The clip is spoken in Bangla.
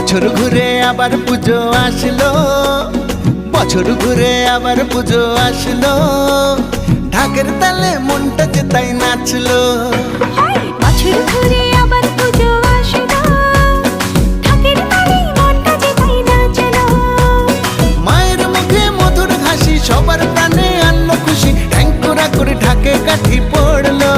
বছর ঘুরে আবার পুজো আসলো, বছর ঘুরে আবার পুজো আসলো, ঢাকের তালে মনটা যে তাই নাচলো। বছর ঘুরে আবার পুজো আসলো, ঢাকের তালে মনটা যে তাই নাচলো। মায়ের মুখে মধুর হাসি সবার প্রাণে আনলো খুশি, ঠ্যাংকোরা করে ঢাকে কাঠি পড়লো।